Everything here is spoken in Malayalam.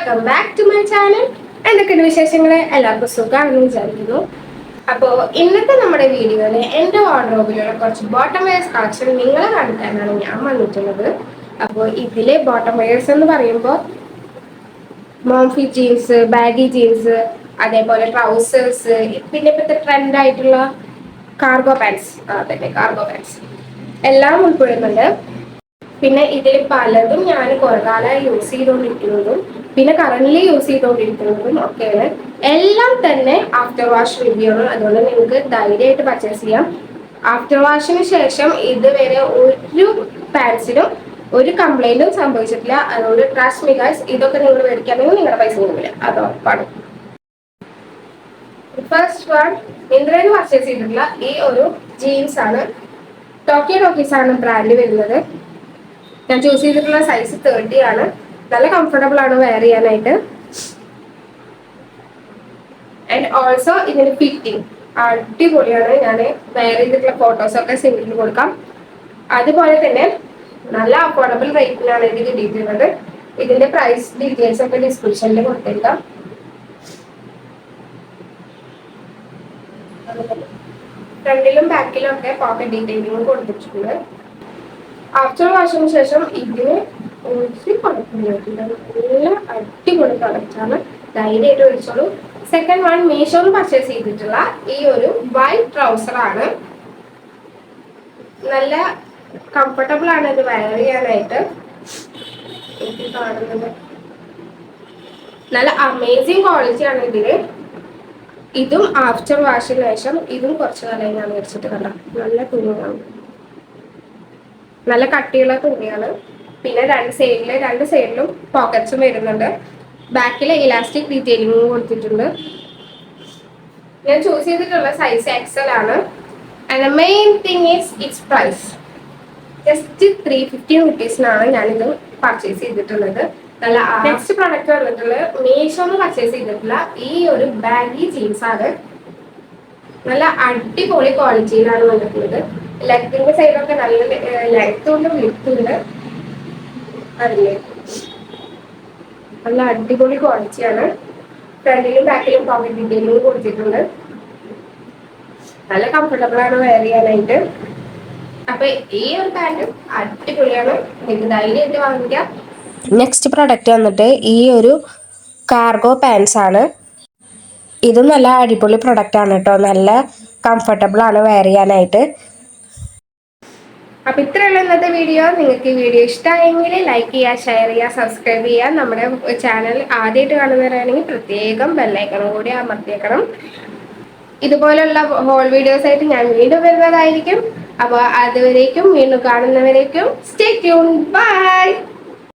Welcome back to my channel. എന്തൊക്കെയുണ്ട് വിശേഷങ്ങൾ? എല്ലാവർക്കും സുഖമാണെന്ന് വിചാരിക്കുന്നു. അപ്പോൾ ഇന്നത്തെ നമ്മുടെ വീഡിയോയിൽ എൻ്റെ വാർഡ്രോബിലുള്ള കുറച്ച് ബോട്ടം വെയേഴ്സ് കളക്ഷൻ നിങ്ങളെ കാണിക്കാനാണ് ഞാൻ വന്നിട്ടുള്ളത്. അപ്പോൾ ഇതിലെ ബോട്ടം വെയേഴ്സ് എന്ന് പറയുമ്പോൾ മോംഫി ജീൻസ്, ബാഗി ജീൻസ്, അതേപോലെ ട്രൗസേഴ്സ്, പിന്നെ ഇപ്പോഴത്തെ ട്രെൻഡായിട്ടുള്ള കാർഗോ പാൻസ്, കാർഗോ പാൻസ് എല്ലാം ഉൾപ്പെടുന്നുണ്ട്. പിന്നെ ഇതിൽ പലതും ഞാൻ കുറെ കാലമായി യൂസ് ചെയ്തുകൊണ്ടിരിക്കുന്നതും പിന്നെ കറന്റ് യൂസ് ചെയ്തുകൊണ്ടിരിക്കുന്നതും ഒക്കെയാണ്. എല്ലാം തന്നെ ആഫ്റ്റർ വാഷ് റിവ്യൂ ആണ്. അതുകൊണ്ട് നിങ്ങൾക്ക് ധൈര്യമായിട്ട് പർച്ചേസ് ചെയ്യാം. ആഫ്റ്റർ വാഷിന് ശേഷം ഇതുവരെ ഒരു പാൻസിനും ഒരു കംപ്ലൈന്റും സംഭവിച്ചിട്ടില്ല. അതുകൊണ്ട് ട്രസ്റ്റ് മീ ഗൈസ്, ഇതൊക്കെ നിങ്ങൾ മേടിക്കുകയാണെങ്കിൽ നിങ്ങളുടെ പൈസ പോകില്ല, അത് ഉറപ്പാണ്. ഫസ്റ്റ് വൺ, മിന്ത്രയിൽ പർച്ചേസ് ചെയ്തിട്ടുള്ള ഈ ഒരു ജീൻസ് ആണ്. ടോക്കിയോ ടോക്കീസ് ആണ് ബ്രാൻഡ് വരുന്നത്. ഞാൻ ചൂസ് ചെയ്തിട്ടുള്ള സൈസ് 30 ആണ്. നല്ല കംഫർട്ടബിൾ ആണ് വെയർ ചെയ്യാനായിട്ട്. ആൻഡ് ഓൾസോ ഇതിന് ഫിറ്റിംഗ് അടിപൊളിയാണ്. ഞാൻ വെയർ ചെയ്തിട്ടുള്ള ഫോട്ടോസൊക്കെ സിംഗിളിൽ കൊടുക്കാം. അതുപോലെ തന്നെ നല്ല അഫോർഡബിൾ റേറ്റിലാണ് ഇത് കിട്ടിയിട്ടുള്ളത്. ഇതിന്റെ പ്രൈസ് ഡീറ്റെയിൽസ് ഒക്കെ ഡിസ്ക്രിപ്ഷനിൽ കൊടുത്തേക്കാം. ഫ്രണ്ടിലും ബാക്കിലും ഒക്കെ പോക്കറ്റ് ഡീറ്റെയിലിംഗ് കൊടുത്തിട്ടുണ്ട്. ആഫ്റ്റർ വാഷിന് ശേഷം ഇതിന് ഒരു കുഴപ്പമില്ല, നല്ല അടിപൊളി പ്രൊഡക്റ്റാണ്. ധൈര്യമായിട്ട് മേടിച്ചോളൂ. സെക്കൻഡ് വൺ, മീഷോയിൽ പർച്ചേസ് ചെയ്തിട്ടുള്ള ഈ ഒരു വൈറ്റ് ട്രൗസർ ആണ്. നല്ല കംഫർട്ടബിൾ ആണ് ഇത് വെയർ ചെയ്യാനായിട്ട്. എനിക്ക് കാണുന്നത് നല്ല അമേസിങ് ക്വാളിറ്റി ആണ് ഇതില്. ഇതും ആഫ്റ്റർ വാഷിന് ശേഷം ഇതും കുറച്ച് കാലമായി ഞാൻ മേടിച്ചിട്ട് കണ്ട നല്ല തുണിയാണ്, നല്ല കട്ടിയുള്ള തുണിയാണ്. പിന്നെ രണ്ട് സൈഡിലും പോക്കറ്റ്സും വരുന്നുണ്ട്. ബാക്കിൽ ഇലാസ്റ്റിക് ഡീറ്റെയിലിംഗ് കൊടുത്തിട്ടുണ്ട്. ഞാൻ ചൂസ് ചെയ്തിട്ടുള്ള സൈസ് XL ആണ്. And main thing is it's price. Just 350 റുപ്പീസിനാണ് ഞാനിത് പർച്ചേസ് ചെയ്തിട്ടുള്ളത്. നല്ല നെക്സ്റ്റ് പ്രൊഡക്റ്റ് വന്നിട്ടുള്ളത് മീഷോന്ന് പർച്ചേസ് ചെയ്തിട്ടുള്ള ഈ ഒരു ബാഗി ജീൻസ് ആണ്. നല്ല അടിപൊളി ക്വാളിറ്റിയിലാണ് വന്നിട്ടുള്ളത്. ലെഗിന്റെ സൈഡൊക്കെ നല്ല ലെങ്ത്തും ഉണ്ട് വിഡ്ത്തും ഉണ്ട്. അതില്ലേ നല്ല അടിപൊളി ക്വാളിറ്റിയാണ്. ഫ്രണ്ടിലും ബാക്കിലും പോക്കറ്റ് ഡീറ്റെയിലിംഗ് കൊടുത്തിട്ടുണ്ട്. നല്ല കംഫർട്ടബിൾ ആണ് വെയർ ചെയ്യാനായിട്ട്. അപ്പൊ ഈ ഒരു പാൻറ് അടിപൊളിയാണ്, നിങ്ങൾക്ക് ധൈര്യമായിട്ട് വാങ്ങിക്കാം. നെക്സ്റ്റ് പ്രൊഡക്റ്റ് വന്നിട്ട് ഈ ഒരു കാർഗോ പാൻസ് ആണ്. ഇതും നല്ല അടിപൊളി പ്രൊഡക്റ്റ് ആണ് കേട്ടോ. നല്ല കംഫർട്ടബിൾ ആണ് വെയർ ചെയ്യാനായിട്ട്. അപ്പൊ ഇത്രയുള്ള ഇന്നത്തെ വീഡിയോ. നിങ്ങൾക്ക് ഈ വീഡിയോ ഇഷ്ടമായെങ്കിൽ ലൈക്ക് ചെയ്യുക, ഷെയർ ചെയ്യുക, സബ്സ്ക്രൈബ് ചെയ്യുക. നമ്മുടെ ചാനൽ ആദ്യമായിട്ട് കാണുന്നവരാണെങ്കിൽ പ്രത്യേകം ബെല്ലൈക്കണും കൂടി അമർത്തിയേക്കണം. ഇതുപോലുള്ള ഹോൾ വീഡിയോസ് ആയിട്ട് ഞാൻ വീണ്ടും വരുന്നതായിരിക്കും. അപ്പോൾ അതുവരേക്കും, വീണ്ടും കാണുന്നവരേക്കും സ്റ്റേ ട്യൂൺ. ബൈ.